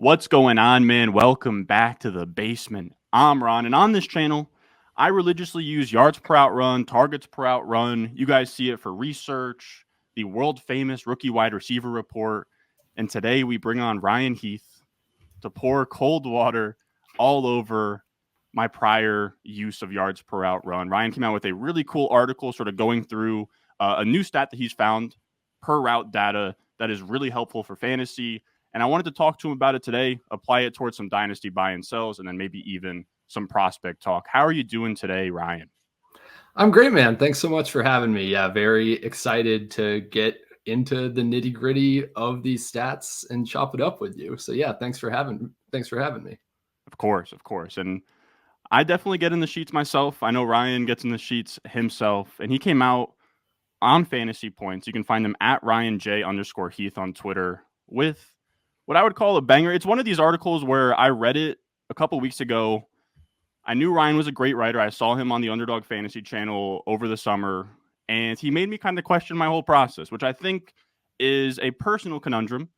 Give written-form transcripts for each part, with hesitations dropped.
What's going on, man? Welcome back to the basement. I'm Ron, and on this channel, I religiously use yards per out run, targets per out run. You guys see it for research, the world famous rookie wide receiver report. And today we bring on Ryan Heath to pour cold water all over my prior use of yards per out run. Ryan came out with a really cool article sort of going through a new stat that he's found per route data that is really helpful for fantasy. And I wanted to talk to him about it today, apply it towards some dynasty buy and sells, and then maybe even some prospect talk. How are you doing today, Ryan? I'm great, man. Thanks so much for having me. Yeah, very excited to get into the nitty gritty of these stats and chop it up with you. So yeah, thanks for having me. Of course. And I definitely get in the sheets myself. I know Ryan gets in the sheets himself, and he came out on Fantasy Points. You can find him at RyanJ_Heath on Twitter with what I would call a banger. It's one of these articles where I read it a couple weeks ago. I knew Ryan was a great writer. I saw him on the Underdog Fantasy channel over the summer, and he made me kind of question my whole process, which I think is a personal conundrum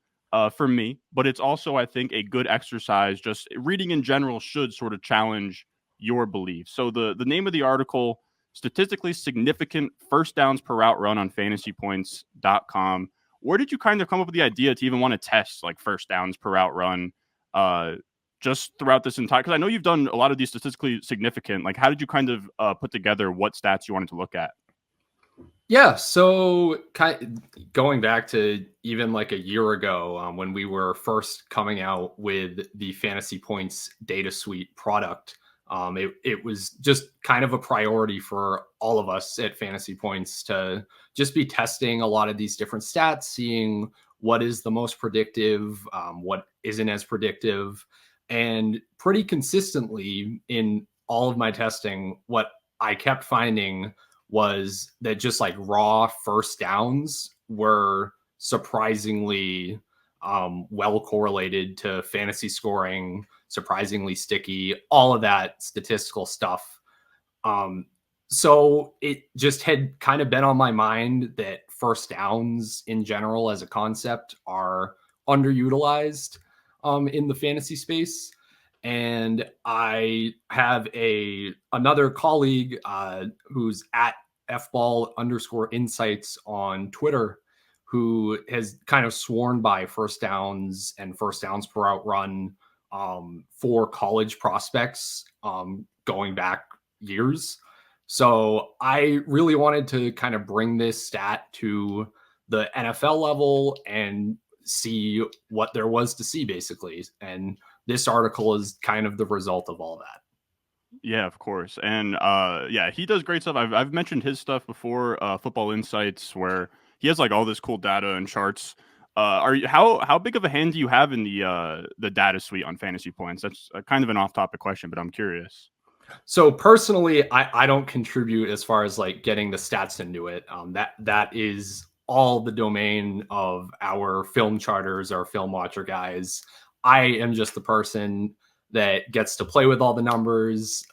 for me, but it's also, I think, a good exercise. Just reading in general should sort of challenge your beliefs. So the name of the article, Statistically Significant First Downs Per Route Run on fantasypoints.com. Where did you kind of come up with the idea to even want to test like first downs per route run just throughout this entire, because I know you've done a lot of these statistically significant, like how did you kind of put together what stats you wanted to look at? Yeah, so going back to even like a year ago when we were first coming out with the Fantasy Points data suite product, it was just kind of a priority for all of us at Fantasy Points to just be testing a lot of these different stats, seeing what is the most predictive, what isn't as predictive. And pretty consistently in all of my testing, what I kept finding was that just like raw first downs were surprisingly well correlated to fantasy scoring, surprisingly sticky, all of that statistical stuff. So it just had kind of been on my mind that first downs in general as a concept are underutilized in the fantasy space. And I have another colleague who's at fball_insights on Twitter, who has kind of sworn by first downs and first downs per route run for college prospects going back years. So I really wanted to kind of bring this stat to the NFL level and see what there was to see, basically. And this article is kind of the result of all that. Yeah, of course. And yeah, he does great stuff. I've mentioned his stuff before, Football Insights, where he has like all this cool data and charts. How big of a hand do you have in the data suite on Fantasy Points? That's kind of an off-topic question, but I'm curious. So personally, I don't contribute as far as like getting the stats into it. That is all the domain of our film charters, our film watcher guys. I am just the person that gets to play with all the numbers,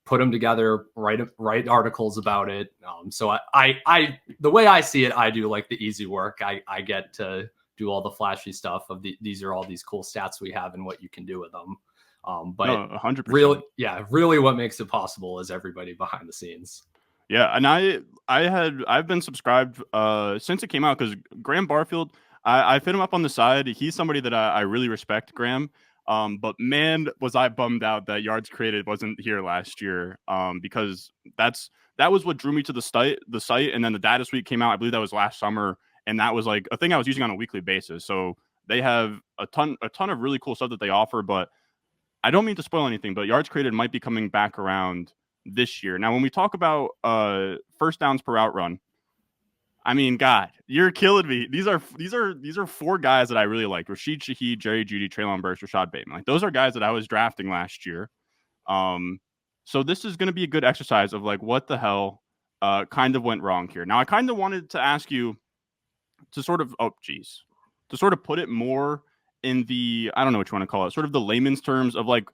put them together, write articles about it. So I the way I see it, I do like the easy work. I get to do all the flashy stuff of these are all these cool stats we have and what you can do with them. But no, 100%. Really what makes it possible is everybody behind the scenes. Yeah, and I've been subscribed since it came out, because Graham Barfield, I fit him up on the side. He's somebody that I really respect, Graham. But man, was I bummed out that Yards Created wasn't here last year. Because that was what drew me to the site, and then the data suite came out. I believe that was last summer, and that was like a thing I was using on a weekly basis. So they have a ton of really cool stuff that they offer, but I don't mean to spoil anything, but Yards Created might be coming back around this year. Now, when we talk about first downs per route run, I mean, God, you're killing me. These are four guys that I really like: Rashid Shaheed, Jerry Jeudy, Treylon Burks, Rashad Bateman. Like, those are guys that I was drafting last year. So this is going to be a good exercise of like what the hell kind of went wrong here. Now, I kind of wanted to ask you to sort of to sort of put it more in the, I don't know what you want to call it, sort of the layman's terms of like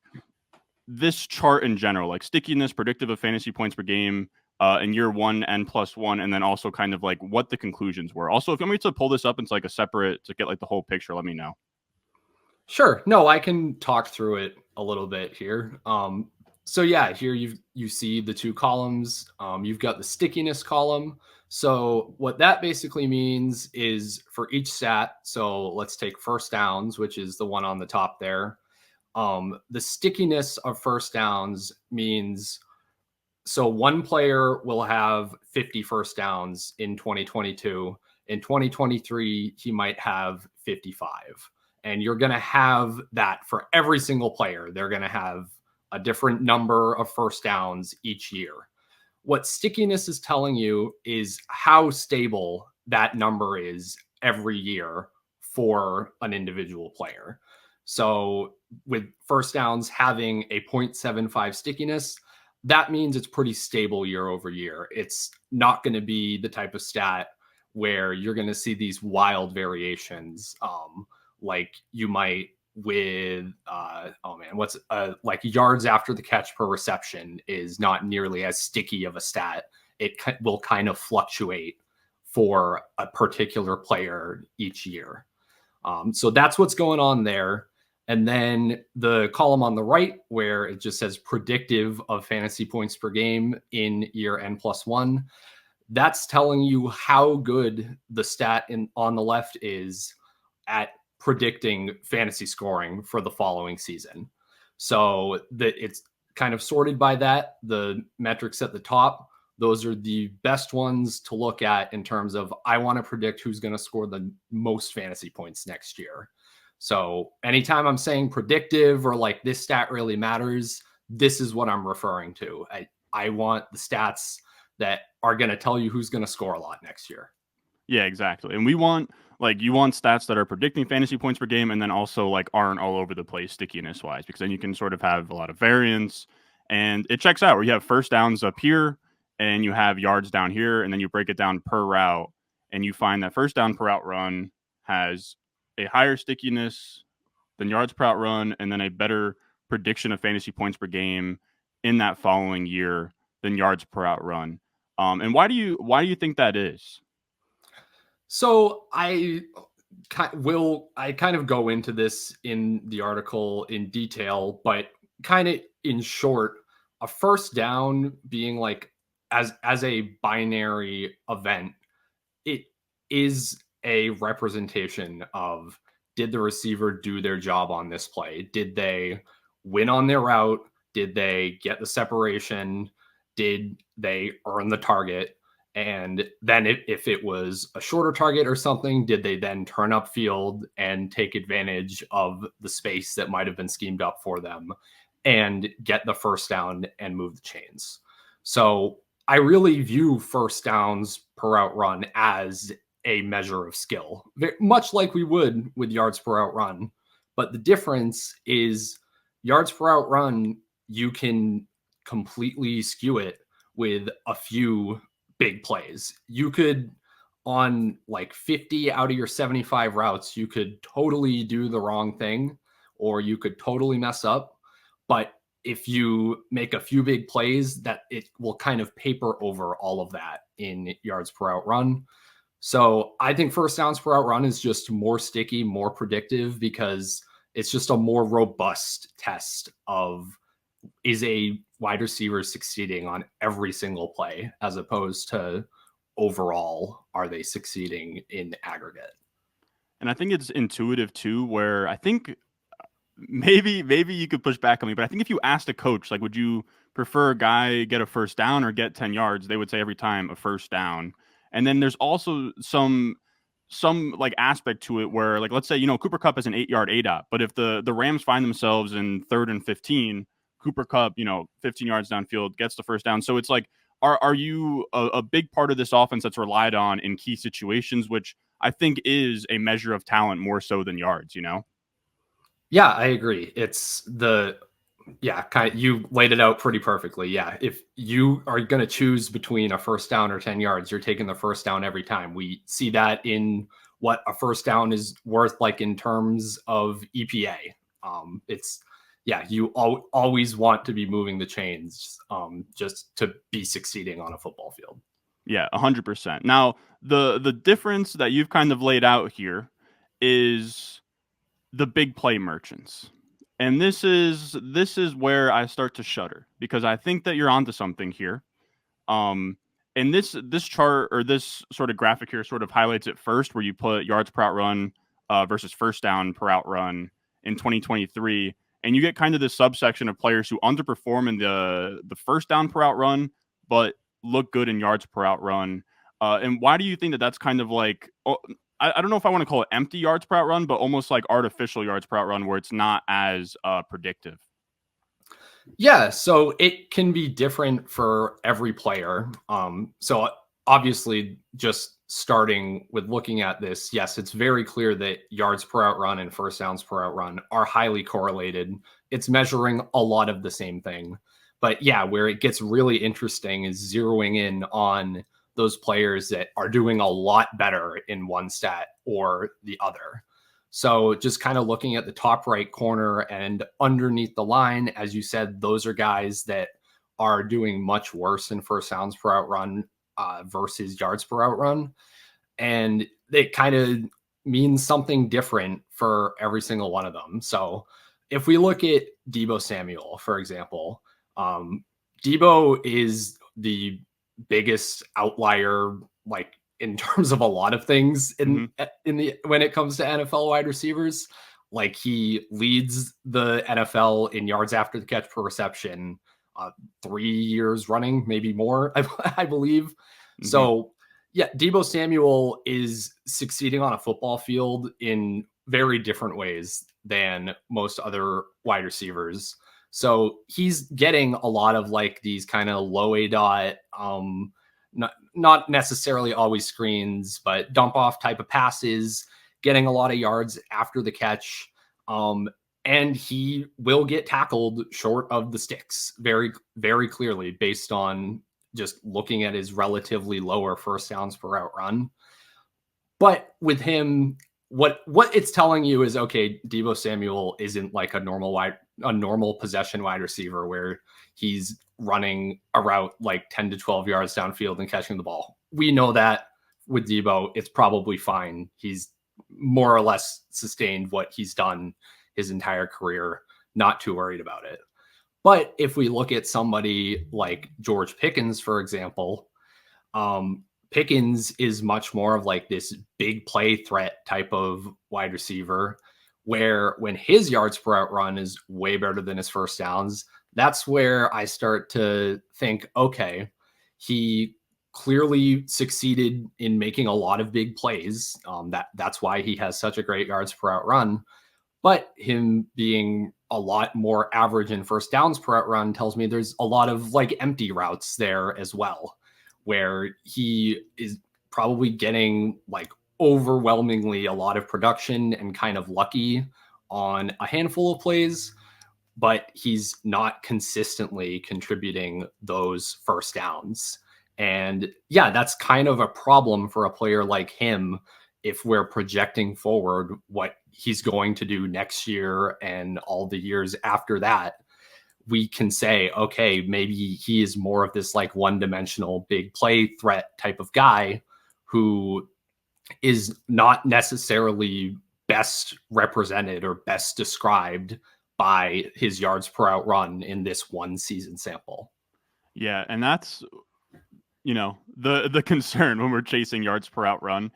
this chart in general, like stickiness, predictive of fantasy points per game in year 1 N+1, and then also kind of like what the conclusions were. Also, if you want me to pull this up into like a separate to get like the whole picture, let me know. Sure. No, I can talk through it a little bit here. So yeah, here you see the two columns. You've got the stickiness column. So what that basically means is for each stat. So let's take first downs, which is the one on the top there. The stickiness of first downs means so one player will have 50 first downs in 2022. In 2023, he might have 55. And you're going to have that for every single player. They're going to have a different number of first downs each year. What stickiness is telling you is how stable that number is every year for an individual player. So with first downs having a 0.75 stickiness, that means it's pretty stable year over year. It's not going to be the type of stat where you're going to see these wild variations, like you might with like yards after the catch per reception is not nearly as sticky of a stat. It will kind of fluctuate for a particular player each year. So that's what's going on there. And then the column on the right, where it just says predictive of fantasy points per game in year n+1, that's telling you how good the stat on the left is at predicting fantasy scoring for the following season. So it's kind of sorted by that. The metrics at the top, those are the best ones to look at in terms of I want to predict who's going to score the most fantasy points next year. So anytime I'm saying predictive or like this stat really matters, this is what I'm referring to. I want the stats that are going to tell you who's going to score a lot next year. Yeah, exactly. And we want like you want stats that are predicting fantasy points per game and then also like aren't all over the place stickiness wise, because then you can sort of have a lot of variance and it checks out where you have first downs up here and you have yards down here, and then you break it down per route and you find that first down per route run has a higher stickiness than yards per route run, and then a better prediction of fantasy points per game in that following year than yards per route run. And why do you think that is? So I kind of go into this in the article in detail, but kind of in short, a first down being like as a binary event, it is a representation of did the receiver do their job on this play? Did they win on their route? Did they get the separation? Did they earn the target? And then if it was a shorter target or something, did they then turn up field and take advantage of the space that might have been schemed up for them and get the first down and move the chains? So I really view first downs per route run as a measure of skill, much like we would with yards per route run. But the difference is yards per route run, you can completely skew it with a few big plays. You could, on like 50 out of your 75 routes, you could totally do the wrong thing or you could totally mess up. But if you make a few big plays, that it will kind of paper over all of that in yards per route run. So I think first downs per route run is just more sticky, more predictive because it's just a more robust test of is a wide receiver succeeding on every single play as opposed to overall are they succeeding in aggregate. And I think it's intuitive too, where I think maybe you could push back on me, but I think if you asked a coach, like, would you prefer a guy get a first down or get 10 yards? They would say every time a first down. And then there's also some like aspect to it where, like, let's say, Cooper Kupp has an 8-yard ADOT, but if the Rams find themselves in 3rd and 15, Cooper Kupp, 15 yards downfield gets the first down. So it's like, are you a big part of this offense that's relied on in key situations, which I think is a measure of talent more so than yards. Yeah, I agree. You laid it out pretty perfectly. Yeah, if you are going to choose between a first down or 10 yards, you're taking the first down every time. We see that in what a first down is worth, like in terms of EPA. You always want to be moving the chains just to be succeeding on a football field. Yeah, 100%. Now, the difference that you've kind of laid out here is the big play merchants. And this is where I start to shudder because I think that you're onto something here. Um, and this chart or this sort of graphic here sort of highlights it first, where you put yards per out run versus first down per out run in 2023, and you get kind of this subsection of players who underperform in the first down per out run, but look good in yards per out run. And why do you think that that's kind of like? Oh, I don't know if I want to call it empty yards per out run, but almost like artificial yards per out run, where it's not as predictive. Yeah, so it can be different for every player. So obviously, just starting with looking at this, yes, it's very clear that yards per out run and first downs per out run are highly correlated. It's measuring a lot of the same thing. But yeah, where it gets really interesting is zeroing in on those players that are doing a lot better in one stat or the other. So just kind of looking at the top right corner and underneath the line, as you said, those are guys that are doing much worse in first downs per out run versus yards per out run. And it kind of means something different for every single one of them. So if we look at Deebo Samuel, for example, Deebo is the biggest outlier, like in terms of a lot of things in the when it comes to NFL wide receivers. Like he leads the NFL in yards after the catch per reception 3 years running, maybe more, I believe. So yeah, Deebo Samuel is succeeding on a football field in very different ways than most other wide receivers. So he's getting a lot of like these kind of low A dot, not necessarily always screens, but dump off type of passes, getting a lot of yards after the catch. And he will get tackled short of the sticks very, very clearly based on just looking at his relatively lower first downs per out run. But with him, what it's telling you is, okay, Deebo Samuel isn't like a normal possession wide receiver where he's running a route like 10 to 12 yards downfield and catching the ball. We know that with Deebo, it's probably fine. He's more or less sustained what he's done his entire career, not too worried about it. But if we look at somebody like George Pickens, for example, Pickens is much more of like this big play threat type of wide receiver, where when his yards per out run is way better than his first downs, that's where I start to think, okay, he clearly succeeded in making a lot of big plays. That's why he has such a great yards per out run. But him being a lot more average in first downs per out run tells me there's a lot of like empty routes there as well, where he is probably getting like overwhelmingly a lot of production and kind of lucky on a handful of plays, but he's not consistently contributing those first downs. And yeah, that's kind of a problem for a player like him if we're projecting forward what he's going to do next year and all the years after that. We can say, okay, maybe he is more of this like one-dimensional big play threat type of guy who is not necessarily best represented or best described by his yards per out run in this one season sample. Yeah, and that's, you know, the concern when we're chasing yards per out run.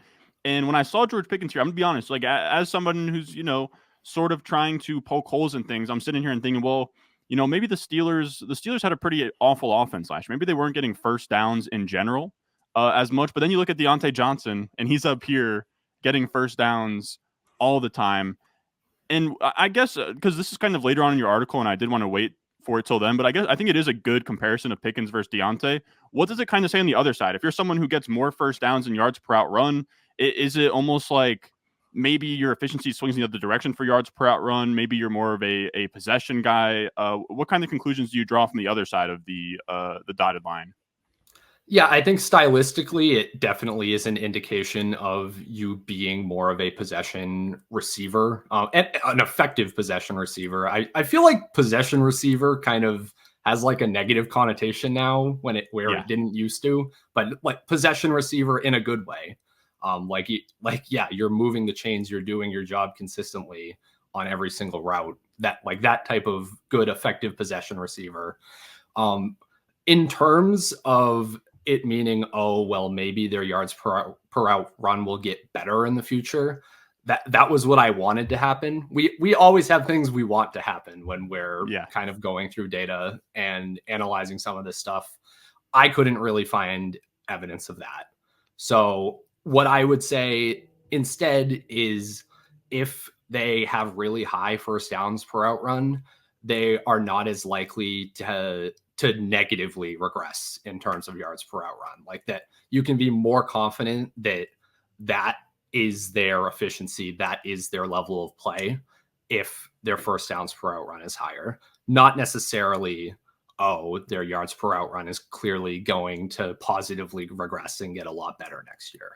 And when I saw George Pickens here, I'm gonna be honest, like as someone who's, you know, sort of trying to poke holes in things, I'm sitting here and thinking, well, you know, maybe the Steelers had a pretty awful offense last year. Maybe they weren't getting first downs in general as much. But then you look at Deontay Johnson, and he's up here getting first downs all the time. And I guess because this is kind of later on in your article, and I did want to wait for it till then, but I think it is a good comparison of Pickens versus Deontay. What does it kind of say on the other side? If you're someone who gets more first downs and yards per out run, is it almost like maybe your efficiency swings in the other direction for yards per out run? Maybe you're more of a possession guy. What kind of conclusions do you draw from the other side of the dotted line? Yeah, I think stylistically, it definitely is an indication of you being more of a possession receiver, and an effective possession receiver. I feel like possession receiver kind of has like a negative connotation now it didn't used to, but like possession receiver in a good way. Yeah, you're moving the chains, you're doing your job consistently, on every single route. That type of good, effective possession receiver. In terms of it meaning, oh, well, maybe their yards per out run will get better in the future. That was what I wanted to happen. We always have things we want to happen when we're kind of going through data and analyzing some of this stuff. I couldn't really find evidence of that. So what I would say instead is if they have really high first downs per out run, they are not as likely to negatively regress in terms of yards per out run. Like that, you can be more confident that is their efficiency, that is their level of play if their first downs per out run is higher. Not necessarily, oh, their yards per out run is clearly going to positively regress and get a lot better next year.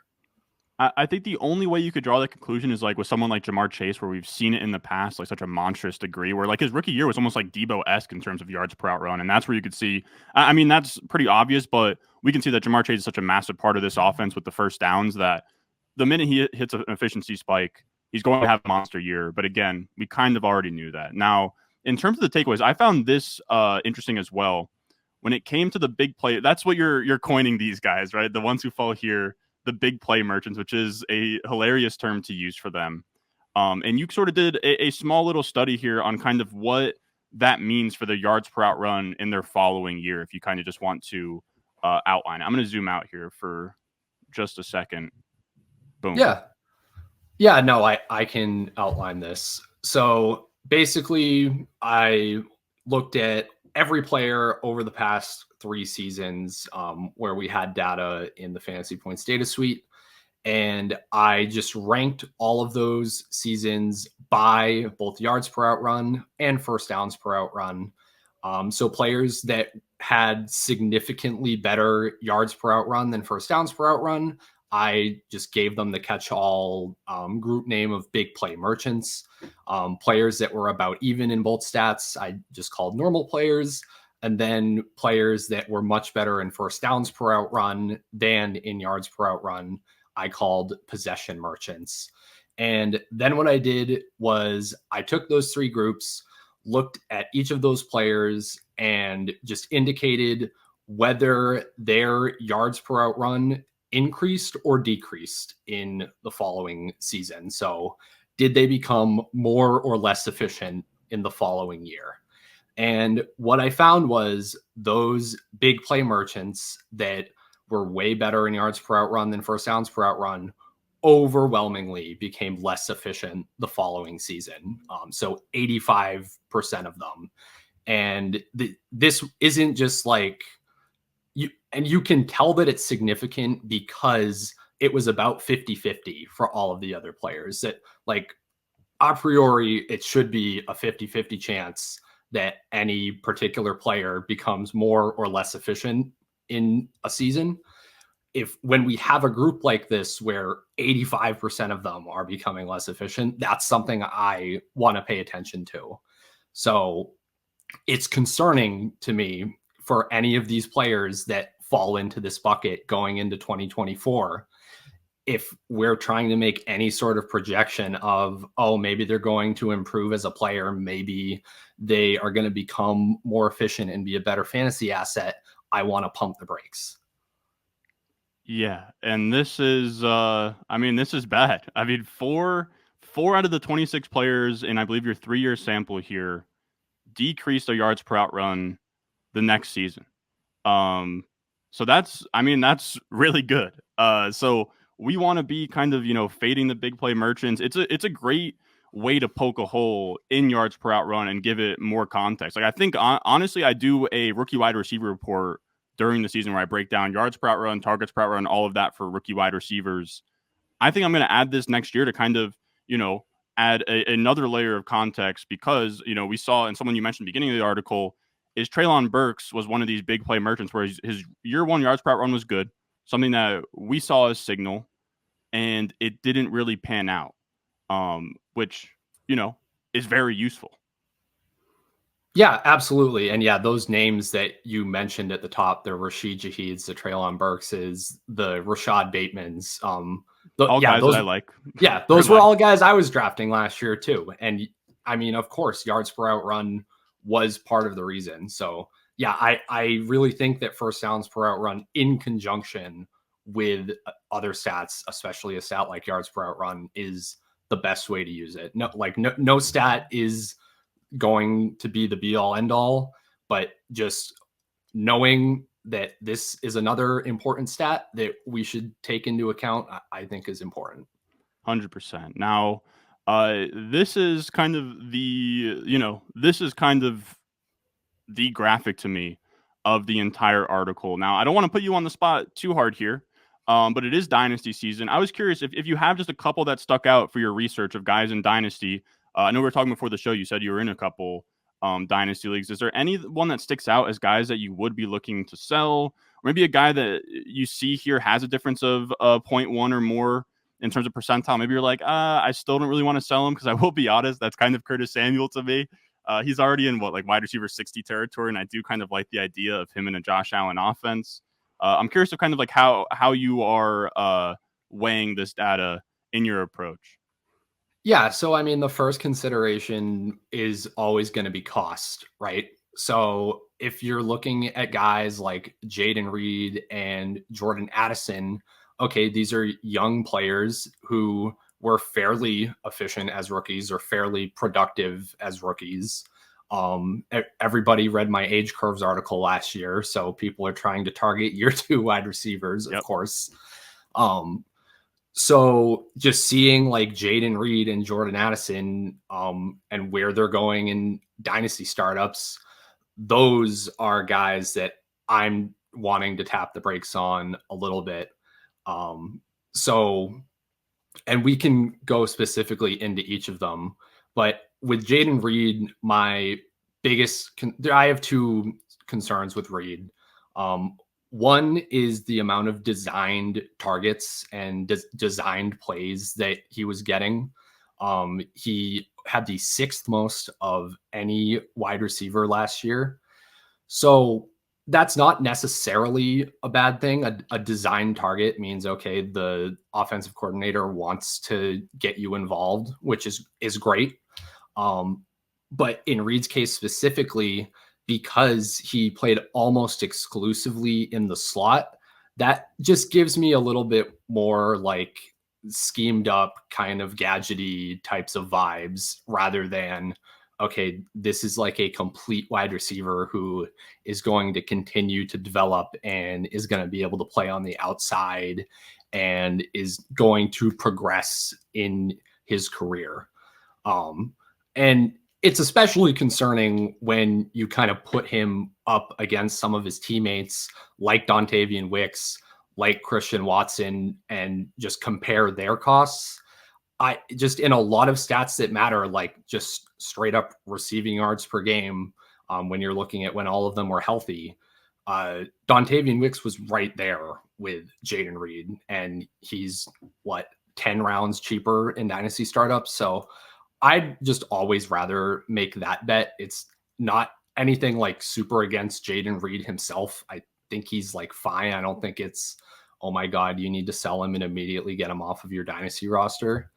I think the only way you could draw that conclusion is like with someone like Jamar Chase, where we've seen it in the past, like such a monstrous degree, where like his rookie year was almost like Debo-esque in terms of yards per out run. And that's where you could see, I mean, that's pretty obvious, but we can see that Jamar Chase is such a massive part of this offense with the first downs that the minute he hits an efficiency spike, he's going to have a monster year. But again, we kind of already knew that. Now, in terms of the takeaways, I found this interesting as well. When it came to the big play, that's what you're coining these guys, right? The ones who fall here, the big play merchants, which is a hilarious term to use for them. And you sort of did a small little study here on kind of what that means for the yards per out run in their following year, if you kind of just want to outline it. I'm going to zoom out here for just a second. Boom. Yeah, no, I can outline this. So basically, I looked at every player over the past 3 seasons where we had data in the Fantasy Points data suite. And I just ranked all of those seasons by both yards per out run and first downs per out run. So players that had significantly better yards per out run than first downs per out run, I just gave them the catch-all group name of big play merchants. Players that were about even in both stats, I just called normal players. And then players that were much better in first downs per out run than in yards per out run, I called possession merchants. And then what I did was I took those 3 groups, looked at each of those players, and just indicated whether their yards per out run increased or decreased in the following season. So did they become more or less efficient in the following year? And what I found was those big play merchants that were way better in yards per out run than first downs per out run overwhelmingly became less efficient the following season. So 85% of them. And this isn't just like, you can tell that it's significant because it was about 50-50 for all of the other players. That like a priori, it should be a 50-50 chance that any particular player becomes more or less efficient in a season. When we have a group like this where 85% of them are becoming less efficient, that's something I want to pay attention to. So it's concerning to me for any of these players that fall into this bucket going into 2024. If we're trying to make any sort of projection of, oh, maybe they're going to improve as a player, maybe they are going to become more efficient and be a better fantasy asset, I want to pump the brakes. Yeah, and this is this is bad. I mean, four out of the 26 players in I believe your 3-year sample here decreased their yards per out run the next season. So that's really good. So we want to be kind of, fading the big play merchants. It's a great way to poke a hole in yards per out run and give it more context. Like I think honestly, I do a rookie wide receiver report during the season where I break down yards per out run, targets per out run, all of that for rookie wide receivers. I think I'm going to add this next year to kind of, add another layer of context because, we saw, and someone you mentioned at the beginning of the article, is Treylon Burks was one of these big play merchants where his year 1 yards per out run was good, something that we saw as signal, and it didn't really pan out, which, is very useful. Yeah, absolutely. And yeah, those names that you mentioned at the top, the Rashid Shaheeds, the Treylon Burkses, the Rashad Batemans, all guys that I like. Yeah, those were all guys I was drafting last year too. And I mean, of course, yards per out run was part of the reason. So yeah, I really think that first downs per out run in conjunction with other stats, especially a stat like yards per out run, is the best way to use it. No stat is going to be the be all end all, but just knowing that this is another important stat that we should take into account, I think is important. 100%. Now, this is kind of the graphic to me of the entire article. Now, I don't want to put you on the spot too hard here, but it is Dynasty season. I was curious if you have just a couple that stuck out for your research of guys in Dynasty. I know we were talking before the show. You said you were in a couple Dynasty leagues. Is there any one that sticks out as guys that you would be looking to sell? Or maybe a guy that you see here has a difference of 0.1 or more in terms of percentile? Maybe you're like, I still don't really want to sell him, because I will be honest, that's kind of Curtis Samuel to me. He's already in wide receiver 60 territory, and I do kind of like the idea of him in a Josh Allen offense. I'm curious of kind of like how you are weighing this data in your approach. Yeah, so I mean, the first consideration is always going to be cost, right? So if you're looking at guys like Jayden Reed and Jordan Addison, okay, these are young players who were fairly efficient as rookies or fairly productive as rookies. Everybody read my age curves article last year, so people are trying to target year 2 wide receivers, of course. So just seeing like Jayden Reed and Jordan Addison and where they're going in dynasty startups, those are guys that I'm wanting to tap the brakes on a little bit. So, and we can go specifically into each of them, but with Jayden Reed, my I have 2 concerns with Reed. One is the amount of designed targets and designed plays that he was getting. He had the 6th most of any wide receiver last year. So that's not necessarily a bad thing. A designed target means, okay, the offensive coordinator wants to get you involved, which is great. But in Reed's case specifically, because he played almost exclusively in the slot, that just gives me a little bit more like schemed up kind of gadgety types of vibes, rather than, okay, this is like a complete wide receiver who is going to continue to develop and is going to be able to play on the outside and is going to progress in his career. And it's especially concerning when you kind of put him up against some of his teammates like Dontavian Wicks, like Christian Watson, and just compare their costs. I just, in a lot of stats that matter, like just straight up receiving yards per game, when you're looking at when all of them were healthy, Dontavian Wicks was right there with Jayden Reed, and he's 10 rounds cheaper in dynasty startups. So I'd just always rather make that bet. It's not anything like super against Jayden Reed himself. I think he's like fine. I don't think it's, oh my God, you need to sell him and immediately get him off of your dynasty roster.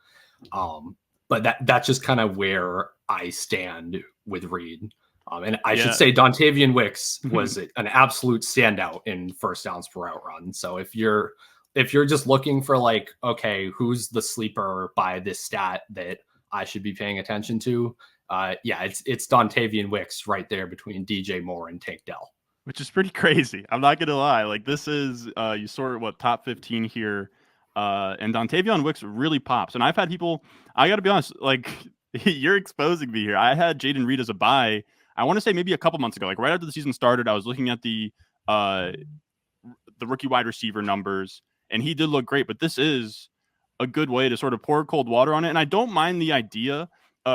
But that's just kind of where I stand with Reed. And I should say Dontavian Wicks was an absolute standout in first downs per out run. So if you're just looking for like, okay, who's the sleeper by this stat that I should be paying attention to, it's Dontavian Wicks right there between DJ Moore and Tank Dell. Which is pretty crazy. I'm not gonna lie. Like, this is you sort of top 15 here, and Dontavian Wicks really pops. And I've had people. I got to be honest. Like, you're exposing me here. I had Jayden Reed as a buy. I want to say maybe a couple months ago, like right after the season started. I was looking at the rookie wide receiver numbers, and he did look great. But this is a good way to sort of pour cold water on it. And I don't mind the idea,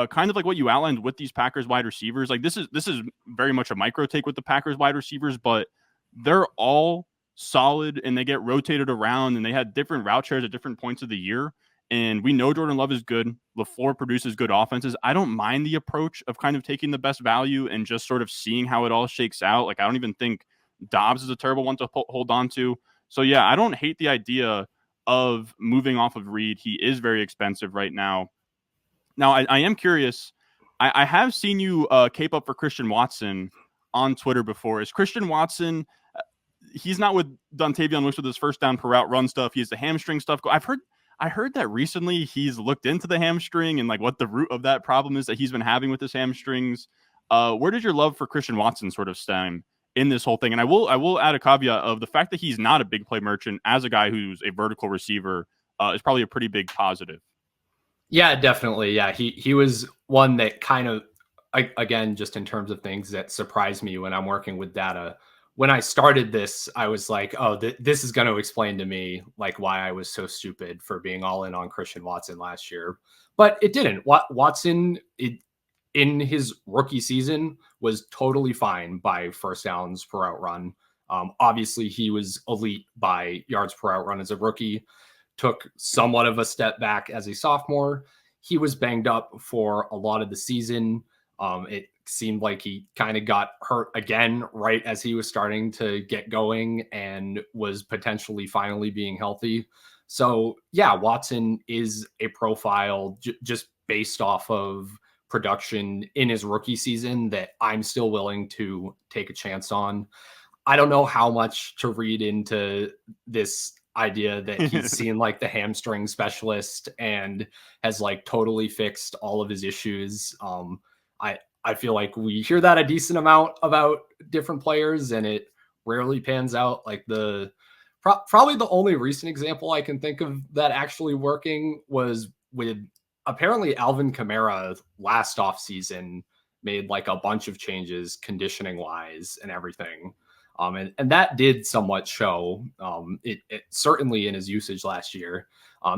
kind of like what you outlined with these Packers wide receivers. Like, this is very much a micro take with the Packers wide receivers, but they're all solid and they get rotated around and they had different route shares at different points of the year. And we know Jordan Love is good. LaFleur produces good offenses. I don't mind the approach of kind of taking the best value and just sort of seeing how it all shakes out. Like, I don't even think Dobbs is a terrible one to hold on to. So yeah, I don't hate the idea of moving off of Reed. He is very expensive right now. Now, I am curious. I have seen you cape up for Christian Watson on Twitter before. Is Christian Watson? He's not with Dontavion Wicks with his first down per route run stuff. He has the hamstring stuff. I heard that recently he's looked into the hamstring and like what the root of that problem is that he's been having with his hamstrings. Where does your love for Christian Watson sort of stem in this whole thing? And I will add a caveat of the fact that he's not a big play merchant as a guy who's a vertical receiver is probably a pretty big positive. Yeah, definitely. Yeah, he was one that kind of, again, just in terms of things that surprised me when I'm working with data. When I started this, I was like, oh, this is going to explain to me like why I was so stupid for being all in on Christian Watson last year. But it didn't. Watson, in his rookie season, was totally fine by first downs per route run. Obviously, he was elite by yards per route run as a rookie. Took somewhat of a step back as a sophomore. He was banged up for a lot of the season. It seemed like he kind of got hurt again right as he was starting to get going and was potentially finally being healthy. So yeah, Watson is a profile just based off of production in his rookie season that I'm still willing to take a chance on. I don't know how much to read into this idea that he's seen like the hamstring specialist and has like totally fixed all of his issues. I feel like we hear that a decent amount about different players and it rarely pans out. Like probably the only recent example I can think of that actually working was with apparently Alvin Kamara last offseason made like a bunch of changes conditioning wise and everything. And that did somewhat show it certainly in his usage last year.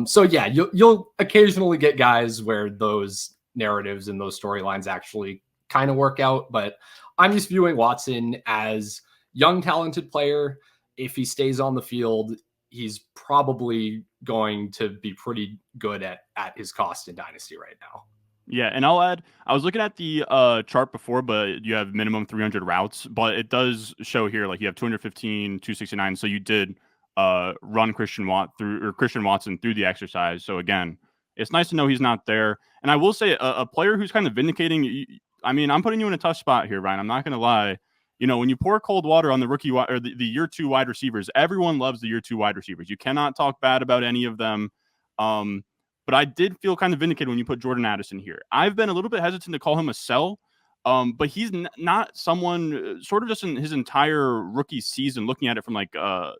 So yeah, you'll occasionally get guys where those narratives and those storylines actually kind of work out, but I'm just viewing Watson as young, talented player. If he stays on the field, he's probably going to be pretty good at his cost in Dynasty right now. Yeah, and I'll add, I was looking at the chart before, but you have minimum 300 routes, but it does show here like you have 215, 269. So you did run Christian Watson through the exercise. So again, it's nice to know he's not there. And I will say a player who's kind of vindicating. I mean, I'm putting you in a tough spot here, Ryan. I'm not going to lie. You know, when you pour cold water on the rookie or the year two wide receivers, everyone loves the year two wide receivers. You cannot talk bad about any of them. But I did feel kind of vindicated when you put Jordan Addison here. I've been a little bit hesitant to call him a sell, but he's not someone sort of just in his entire rookie season, looking at it from like, a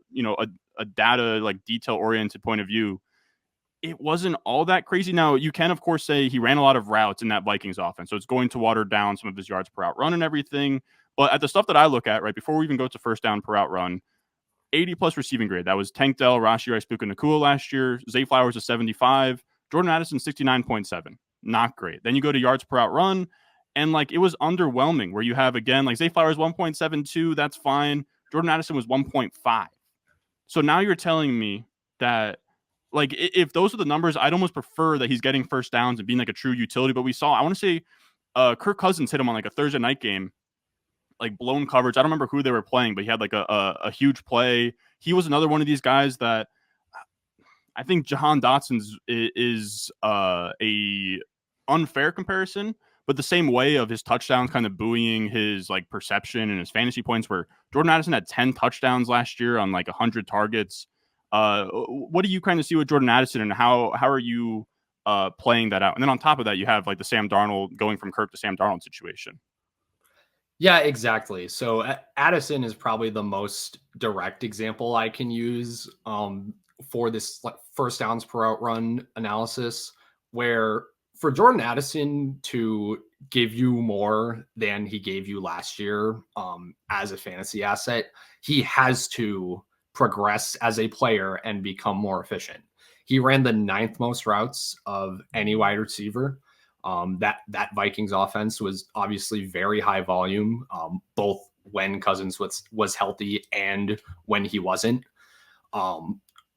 data, like detail oriented point of view. It wasn't all that crazy. Now, you can, of course, say he ran a lot of routes in that Vikings offense. So it's going to water down some of his yards per out run and everything. But at the stuff that I look at, right, before we even go to first down per out run, 80 plus receiving grade. That was Tank Dell, Rashi Rice, Puka Nakua last year. Zay Flowers a 75. Jordan Addison 69.7. Not great. Then you go to yards per out run, and like it was underwhelming where you have again like Zay Flowers 1.72. That's fine. Jordan Addison was 1.5. So now you're telling me that like if those are the numbers, I'd almost prefer that he's getting first downs and being like a true utility. But we saw, I want to say Kirk Cousins hit him on like a Thursday night game, like blown coverage. I don't remember who they were playing, but he had like a huge play. He was another one of these guys that I think Jahan Dotson's is a unfair comparison, but the same way of his touchdowns kind of buoying his like perception and his fantasy points, where Jordan Addison had 10 touchdowns last year on like 100 targets. What do you kind of see with Jordan Addison, and how are you playing that out? And then on top of that, you have like the Sam Darnold going from Kirk to Sam Darnold situation. Yeah, exactly. So Addison is probably the most direct example I can use for this like first downs per out run analysis, where for Jordan Addison to give you more than he gave you last year as a fantasy asset, he has to progress as a player and become more efficient. He ran the 9th most routes of any wide receiver. That Vikings offense was obviously very high volume, both when Cousins was healthy and when he wasn't.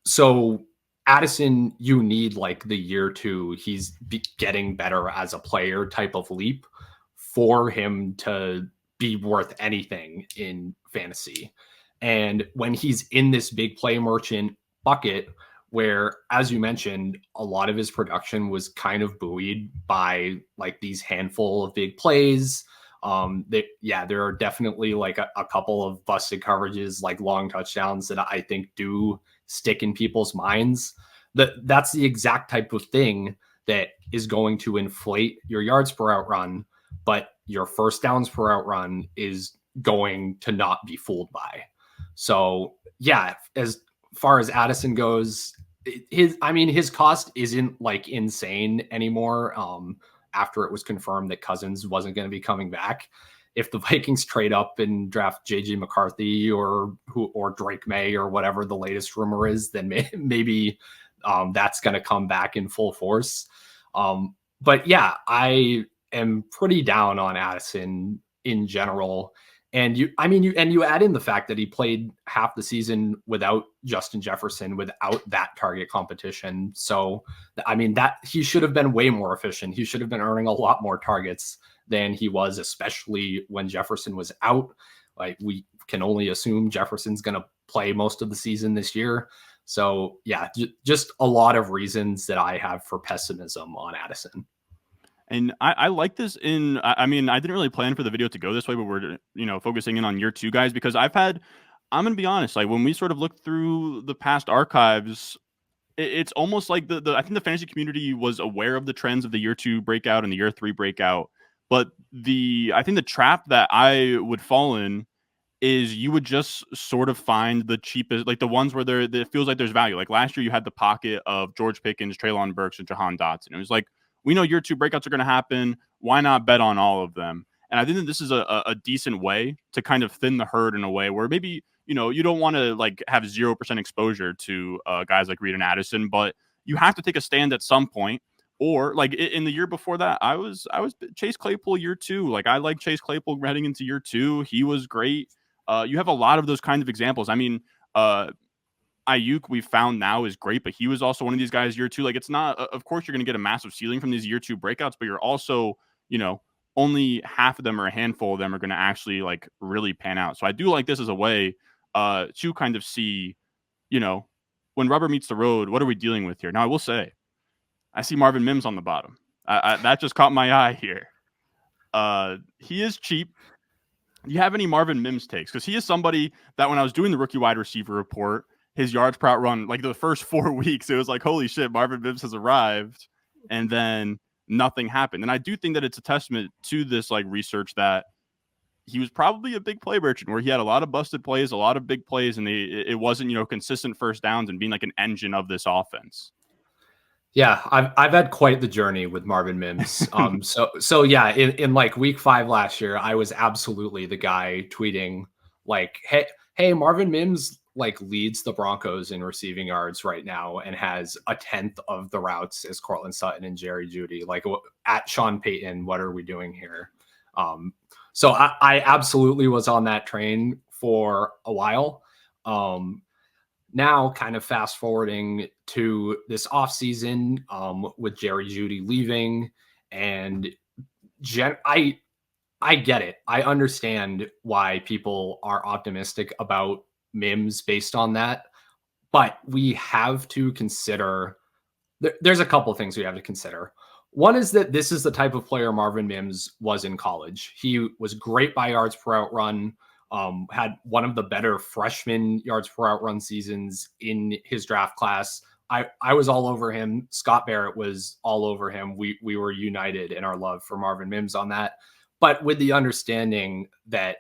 So Addison, you need like the year two, he's getting better as a player type of leap for him to be worth anything in fantasy. And when he's in this big play merchant bucket where, as you mentioned, a lot of his production was kind of buoyed by like these handful of big plays. There are definitely like a couple of busted coverages, like long touchdowns that I think do stick in people's minds. That's the exact type of thing that is going to inflate your yards per out run, but your first downs per out run is going to not be fooled by. So yeah, as far as Addison goes, his cost isn't like insane anymore. After it was confirmed that Cousins wasn't going to be coming back, if the Vikings trade up and draft JJ McCarthy or Drake May or whatever the latest rumor is, then maybe that's going to come back in full force. But yeah, I am pretty down on Addison in general. And you add in the fact that he played half the season without Justin Jefferson, without that target competition. So, I mean, that he should have been way more efficient. He should have been earning a lot more targets than he was, especially when Jefferson was out. Like, we can only assume Jefferson's going to play most of the season this year. So yeah, just a lot of reasons that I have for pessimism on Addison. And I like this I mean, I didn't really plan for the video to go this way, but we're, focusing in on year two guys, because I'm going to be honest, like when we sort of look through the past archives, it's almost like I think the fantasy community was aware of the trends of the year two breakout and the year three breakout. But I think the trap that I would fall in is you would just sort of find the cheapest, like the ones where it feels like there's value. Like last year you had the pocket of George Pickens, Treylon Burks, and Jahan Dotson. It was like, we know year two breakouts are going to happen. Why not bet on all of them? And I think that this is a decent way to kind of thin the herd in a way where maybe, you don't want to like have 0% exposure to guys like Reed and Addison, but you have to take a stand at some point. Or like in the year before that, I was Chase Claypool year two. Like I like Chase Claypool heading into year two. He was great. You have a lot of those kinds of examples. I mean, Ayuk we've found now is great, but he was also one of these guys year two. Like it's not, of course you're going to get a massive ceiling from these year two breakouts, but you're also, only half of them or a handful of them are going to actually like really pan out. So I do like this as a way to kind of see, when rubber meets the road, what are we dealing with here? Now I will say, I see Marvin Mims on the bottom. That just caught my eye here. He is cheap. Do you have any Marvin Mims takes? Because he is somebody that when I was doing the rookie wide receiver report, his yards per out run, like the first 4 weeks, it was like, holy shit, Marvin Mims has arrived. And then nothing happened. And I do think that it's a testament to this like research that he was probably a big play merchant where he had a lot of busted plays, a lot of big plays, and it wasn't, consistent first downs and being like an engine of this offense. Yeah, I've had quite the journey with Marvin Mims. So yeah, in like week 5 last year, I was absolutely the guy tweeting like, hey, Marvin Mims like leads the Broncos in receiving yards right now and has a 10th of the routes as Cortland Sutton and Jerry Jeudy. Like at Sean Payton, what are we doing here? So I absolutely was on that train for a while. Now kind of fast forwarding to this offseason with Jerry Jeudy leaving, and I get it. I understand why people are optimistic about Mims based on that, but we have to consider there's a couple things we have to consider. One is that this is the type of player Marvin Mims was in college. He was great by yards per out run. Had one of the better freshman yards per out run seasons in his draft class. I was all over him. Scott Barrett was all over him. We were united in our love for Marvin Mims on that, but with the understanding that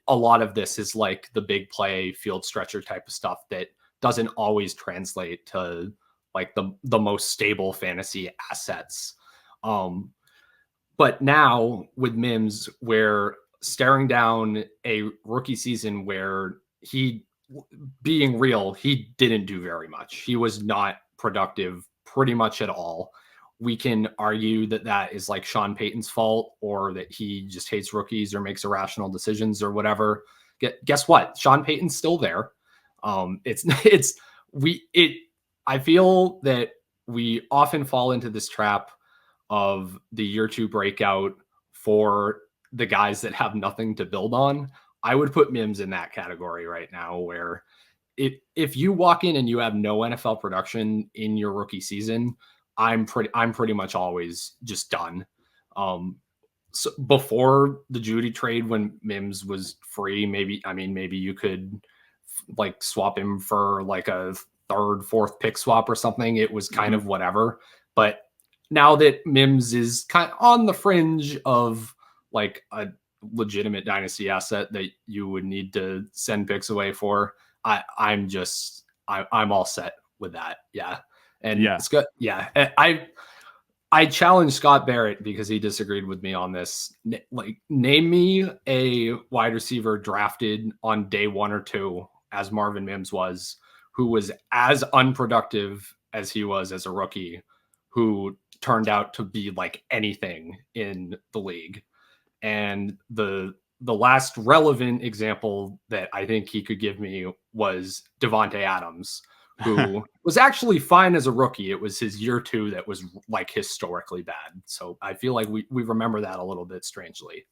a lot of this is like the big play field stretcher type of stuff that doesn't always translate to like the most stable fantasy assets. But now with Mims, we're staring down a rookie season where being real, he didn't do very much. He was not productive pretty much at all. We can argue that is like Sean Payton's fault, or that he just hates rookies or makes irrational decisions or whatever. Guess what? Sean Payton's still there. I feel that we often fall into this trap of the year two breakout for the guys that have nothing to build on. I would put Mims in that category right now, where if you walk in and you have no NFL production in your rookie season, I'm pretty much always just done. So before the Judy trade, when Mims was free, maybe you could like swap him for like a third, fourth pick swap or something. It was kind of whatever. But now that Mims is kind of on the fringe of like a legitimate dynasty asset that you would need to send picks away for, I'm all set with that. Yeah. And Yeah. Scott, yeah, I challenged Scott Barrett because he disagreed with me on this. Like, name me a wide receiver drafted on day 1 or 2, as Marvin Mims was, who was as unproductive as he was as a rookie, who turned out to be like anything in the league. And the last relevant example that I think he could give me was Devontae Adams, who was actually fine as a rookie. It was his year 2 that was like historically bad. So I feel like we remember that a little bit strangely.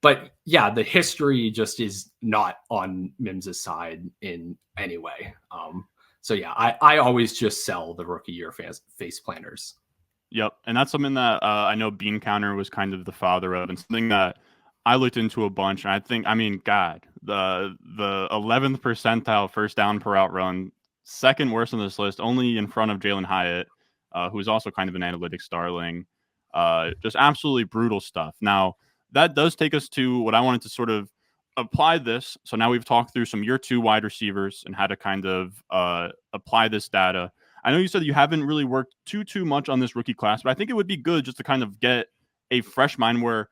But yeah, the history just is not on Mims's side in any way. So yeah, I always just sell the rookie year face planners. Yep, and that's something that I know Bean Counter was kind of the father of, and something that I looked into a bunch. And I think, I mean, God, the 11th percentile first down per out run, second worst on this list, only in front of Jalen Hyatt, who is also kind of an analytics darling. Just absolutely brutal stuff. Now, that does take us to what I wanted to sort of apply this. So now we've talked through some year 2 wide receivers and how to kind of apply this data. I know you said you haven't really worked too much on this rookie class, but I think it would be good just to kind of get a fresh mind where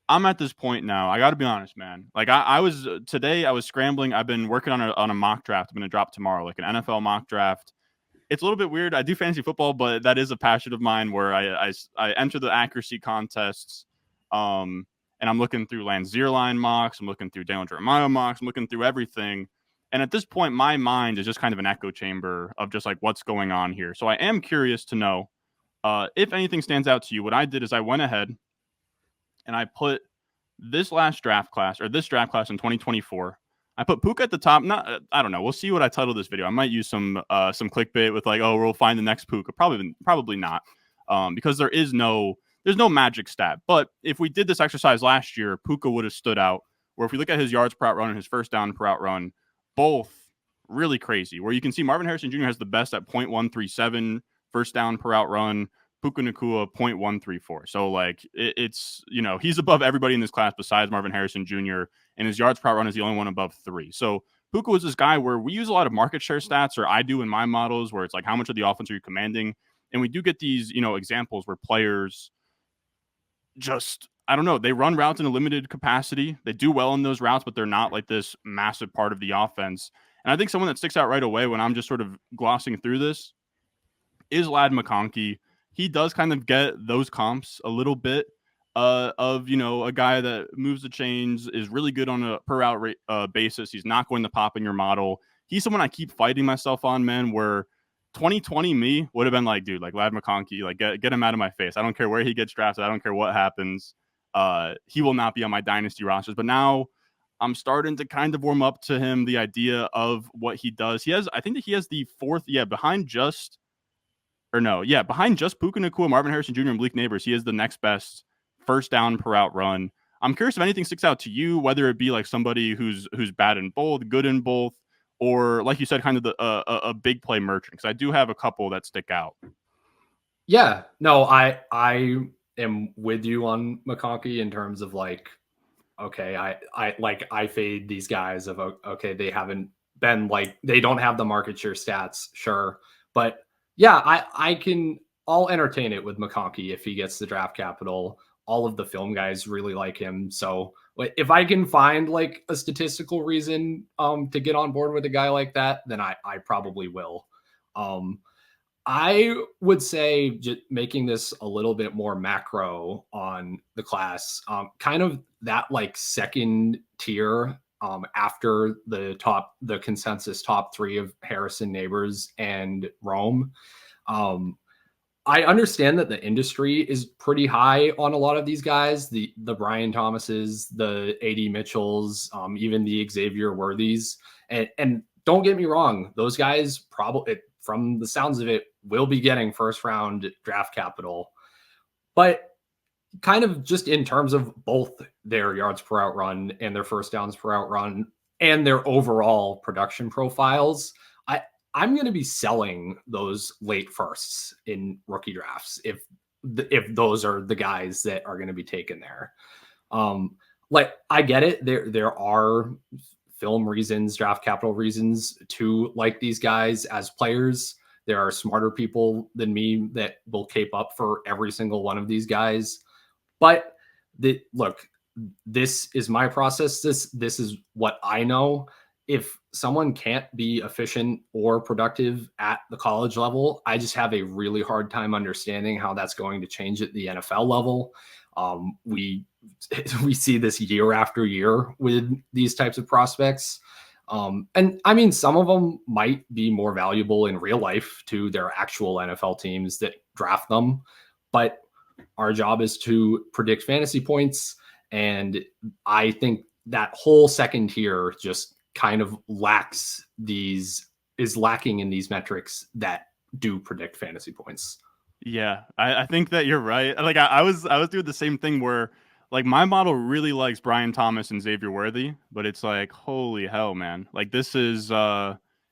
I'm at this point now. I got to be honest, man. Like I was today, I was scrambling. I've been working on a mock draft. I'm going to drop tomorrow, like an NFL mock draft. It's a little bit weird. I do fantasy football, but that is a passion of mine where I enter the accuracy contests. And I'm looking through Lance Zierlein mocks. I'm looking through Daniel Jeremiah mocks. I'm looking through everything. And at this point, my mind is just kind of an echo chamber of just like what's going on here. So I am curious to know if anything stands out to you. What I did is I went ahead and I put this draft class in 2024. I put Puka at the top. I don't know. We'll see what I title this video. I might use some clickbait with like, oh, we'll find the next Puka. Probably not, because there's no magic stat. But if we did this exercise last year, Puka would have stood out. Where if we look at his yards per out run and his first down per out run, both really crazy. Where you can see Marvin Harrison Jr. has the best at 0.137 first down per out run. Puka Nacua 0.134. So like it's he's above everybody in this class besides Marvin Harrison Jr. and his yards per out run is the only one above 3. So Puka was this guy where we use a lot of market share stats, or I do in my models, where it's like how much of the offense are you commanding, and we do get these examples where players just I don't know, they run routes in a limited capacity. They do well in those routes, but they're not like this massive part of the offense. And I think someone that sticks out right away when I'm just sort of glossing through this is Ladd McConkey. He does kind of get those comps a little bit of, a guy that moves the chains, is really good on a per out rate basis. He's not going to pop in your model. He's someone I keep fighting myself on, man, where 2020 me would have been like, dude, like Ladd McConkey, like get him out of my face. I don't care where he gets drafted. I don't care what happens. He will not be on my dynasty rosters. But now I'm starting to kind of warm up to him, the idea of what he does. I think that he has the fourth, behind just Puka Nacua, Marvin Harrison Jr., and Bleak Neighbors, he is the next best first down per out run. I'm curious if anything sticks out to you, whether it be like somebody who's bad in both, good in both, or like you said, kind of a big play merchant, because I do have a couple that stick out. Yeah, no, I am with you on McConkey in terms of like, okay, I fade these guys of, okay, they haven't been like, they don't have the market share stats, sure, but yeah, I'll entertain it with McConkey if he gets the draft capital. All of the film guys really like him, so if I can find like a statistical reason to get on board with a guy like that, then I probably will. I would say, just making this a little bit more macro on the class, kind of that like second tier after the consensus top 3 of Harrison, Neighbors, and Rome. I understand that the industry is pretty high on a lot of these guys, the Brian Thomases, the AD Mitchells, even the Xavier Worthies. And don't get me wrong, those guys probably, from the sounds of it, will be getting first round draft capital. But kind of just in terms of both their yards per out run and their first downs per out run and their overall production profiles, I'm going to be selling those late firsts in rookie drafts if those are the guys that are going to be taken there. Like, I get it. There are film reasons, draft capital reasons to like these guys as players. There are smarter people than me that will cape up for every single one of these guys. But look, this is my process. This is what I know. If someone can't be efficient or productive at the college level, I just have a really hard time understanding how that's going to change at the NFL level. We see this year after year with these types of prospects. And I mean, some of them might be more valuable in real life to their actual NFL teams that draft them, but our job is to predict fantasy points. And I think that whole second tier just kind of is lacking in these metrics that do predict fantasy points. Yeah, I think that you're right. Like I was doing the same thing where like my model really likes Brian Thomas and Xavier Worthy, but it's like, holy hell, man. Like this is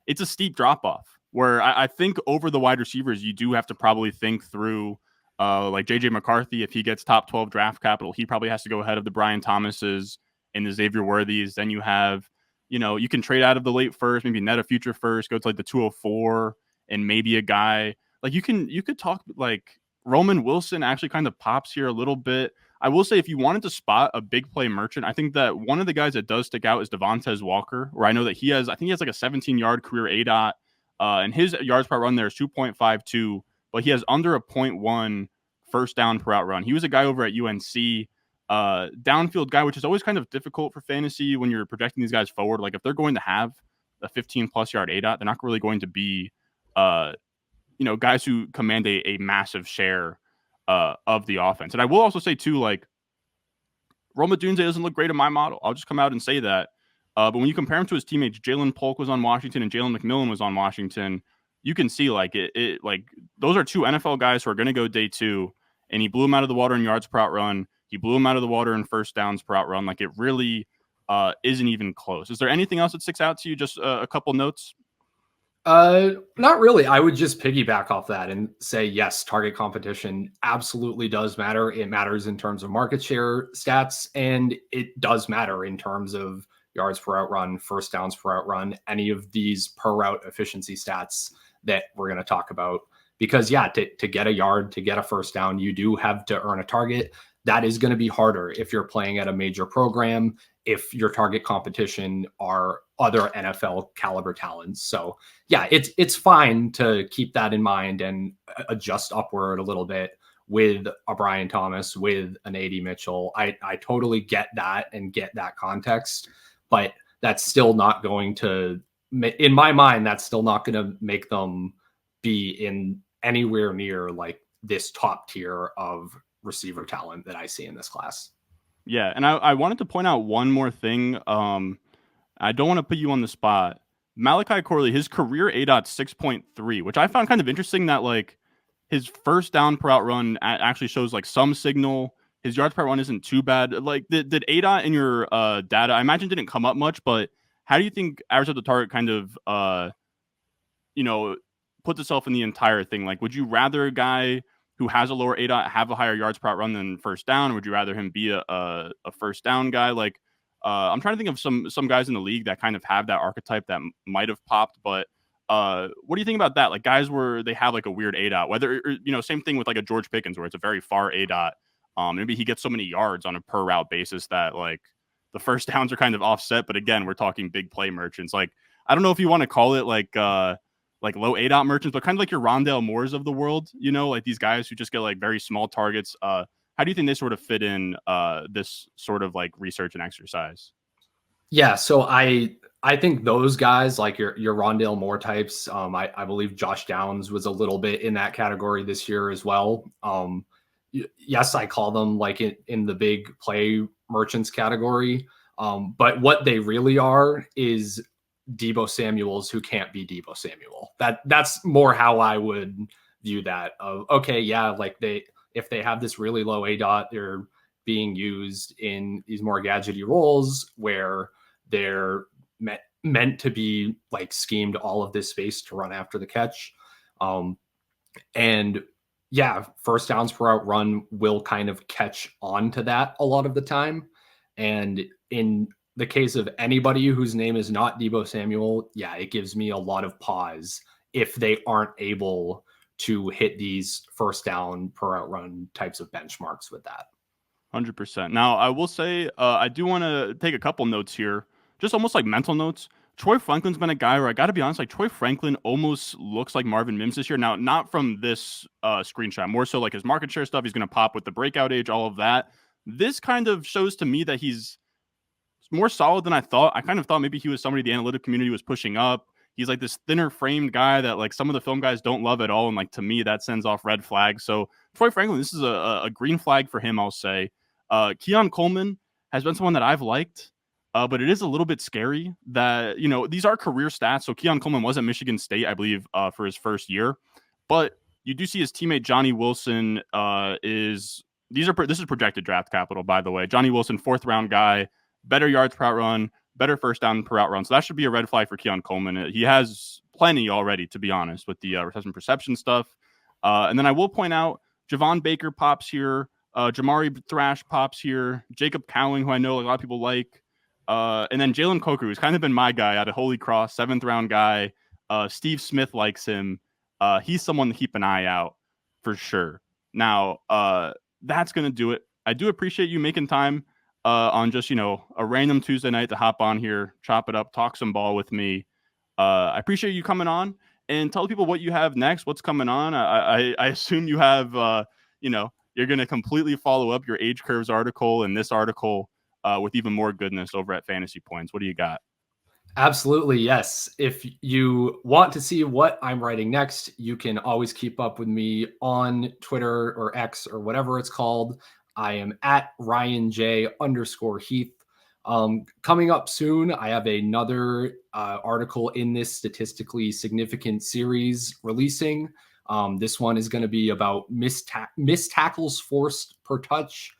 it's a steep drop off where I think over the wide receivers, you do have to probably think through like JJ McCarthy. If he gets top 12 draft capital, he probably has to go ahead of the Brian Thomases and the Xavier Worthies. Then you have, you can trade out of the late first, maybe net a future first, go to like the 204 and maybe a guy like you could talk like Roman Wilson actually kind of pops here a little bit. I will say if you wanted to spot a big play merchant, I think that one of the guys that does stick out is Devontae Walker, where I know that he has like a 17-yard career ADOT, and his yards per run there is 2.52, but he has under a 0.1 first down per out run. He was a guy over at UNC, downfield guy, which is always kind of difficult for fantasy when you're projecting these guys forward. Like if they're going to have a 15+ yard ADOT, they're not really going to be guys who command a massive share of the offense. And I will also say too, like Rome Odunze doesn't look great in my model. I'll just come out and say that. But when you compare him to his teammates, Jalen Polk was on Washington and Jalen McMillan was on Washington, you can see like it like those are two NFL guys who are going to go day two, and he blew him out of the water in yards per out run. He blew him out of the water in first downs per out run. Like it really isn't even close. Is there anything else that sticks out to you? Just a couple notes. Not really. I would just piggyback off that and say, yes, target competition absolutely does matter. It matters in terms of market share stats, and it does matter in terms of yards per out run, first downs per out run, any of these per route efficiency stats that we're going to talk about. Because yeah, to get a yard, to get a first down, you do have to earn a target. That is going to be harder if you're playing at a major program, if your target competition are other NFL caliber talents. So yeah, it's fine to keep that in mind and adjust upward a little bit with a Brian Thomas, with an AD Mitchell. I totally get that and get that context, but that's still not going to, in my mind, that's still not going to make them be in anywhere near like this top tier of receiver talent that I see in this class. Yeah, and I wanted to point out one more thing. I don't want to put you on the spot. Malachi Corley, his career ADOT 6.3, which I found kind of interesting that like his first down per out run actually shows like some signal. His yards per out run isn't too bad. Like did ADOT in your data, I imagine didn't come up much, but how do you think average at the target kind of puts itself in the entire thing? Like would you rather a guy who has a lower ADOT have a higher yards per out run than first down? Or would you rather him be a first down guy? Like I'm trying to think of some guys in the league that kind of have that archetype that might have popped, but what do you think about that? Like guys where they have like a weird ADOT, whether, same thing with like a George Pickens where it's a very far ADOT. Maybe he gets so many yards on a per route basis that like the first downs are kind of offset. But again, we're talking big play merchants. Like, I don't know if you want to call it like low ADOT merchants, but kind of like your Rondale Moores of the world, like these guys who just get like very small targets. How do you think they sort of fit in this sort of like research and exercise? Yeah, so I think those guys like your Rondale Moore types. I believe Josh Downs was a little bit in that category this year as well. Yes, I call them like in the big play merchants category. But what they really are is Deebo Samuels who can't be Deebo Samuel. That's more how I would view that. Of okay, yeah, like if they have this really low ADOT, they're being used in these more gadgety roles where they're meant to be like schemed all of this space to run after the catch. And yeah, first downs per out run will kind of catch on to that a lot of the time. And in the case of anybody whose name is not Deebo Samuel, yeah, it gives me a lot of pause if they aren't able to hit these first down per out run types of benchmarks with that. 100%. Now, I will say, I do want to take a couple notes here, just almost like mental notes. Troy Franklin's been a guy where I got to be honest, like Troy Franklin almost looks like Marvin Mims this year. Now, not from this screenshot, more so like his market share stuff. He's going to pop with the breakout age, all of that. This kind of shows to me that he's more solid than I thought. I kind of thought maybe he was somebody the analytic community was pushing up. He's like this thinner framed guy that like some of the film guys don't love at all. And like, to me, that sends off red flags. So Troy Franklin, this is a green flag for him, I'll say. Keon Coleman has been someone that I've liked, but it is a little bit scary that, you know, these are career stats. So Keon Coleman was at Michigan State, I believe, for his first year. But you do see his teammate Johnny Wilson this is projected draft capital, by the way. Johnny Wilson, 4th round guy, better yards per out run, better first down per out run. So that should be a red flag for Keon Coleman. He has plenty already, to be honest, with the reception perception stuff. And then I will point out Javon Baker pops here. Jamari Thrash pops here. Jacob Cowing, who I know a lot of people like. And then Jalen Coker, who's kind of been my guy out of Holy Cross, 7th round guy. Steve Smith likes him. He's someone to keep an eye out for sure. Now, that's going to do it. I do appreciate you making time on just, you know, a random Tuesday night to hop on here, chop it up, talk some ball with me. I appreciate you coming on and tell people what you have next, what's coming on. I assume you have, you know, you're going to completely follow up your age curves article and this article with even more goodness over at Fantasy Points. What do you got? Absolutely, yes. If you want to see what I'm writing next, you can always keep up with me on Twitter or X or whatever it's called. I am at RyanJ_Heath. Coming up soon, I have another article in this statistically significant series releasing. This one is going to be about missed tackles forced per touch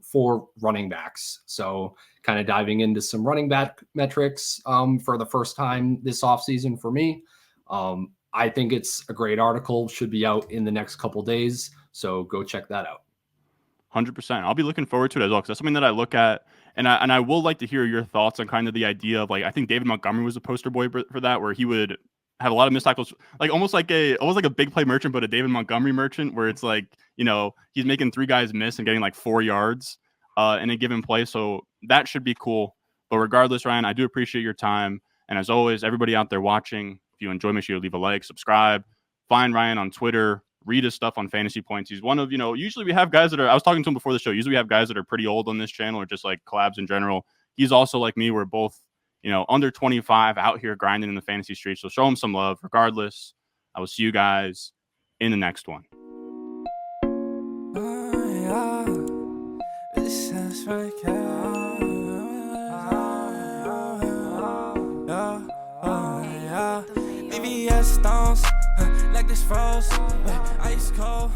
for running backs. So kind of diving into some running back metrics for the first time this offseason for me. I think it's a great article, should be out in the next couple days. So go check that out. 100%. I'll be looking forward to it as well, because that's something that I look at, and I will like to hear your thoughts on kind of the idea of, like, I think David Montgomery was a poster boy for that, where he would have a lot of missed tackles, like almost like a big play merchant, but a David Montgomery merchant, where it's like, you know, he's making 3 guys miss and getting like 4 yards in a given play. So that should be cool. But regardless, Ryan, I do appreciate your time. And as always, everybody out there watching, if you enjoy, make sure you leave a like, subscribe, find Ryan on Twitter, read his stuff on Fantasy Points. He's one of, you know, usually we have guys that are, I was talking to him before the show, usually we have guys that are pretty old on this channel or just like collabs in general. He's also like me. We're both, you know, under 25 out here grinding in the fantasy streets. So show him some love. Regardless, I will see you guys in the next one. VVS stones, like this froze, ice cold.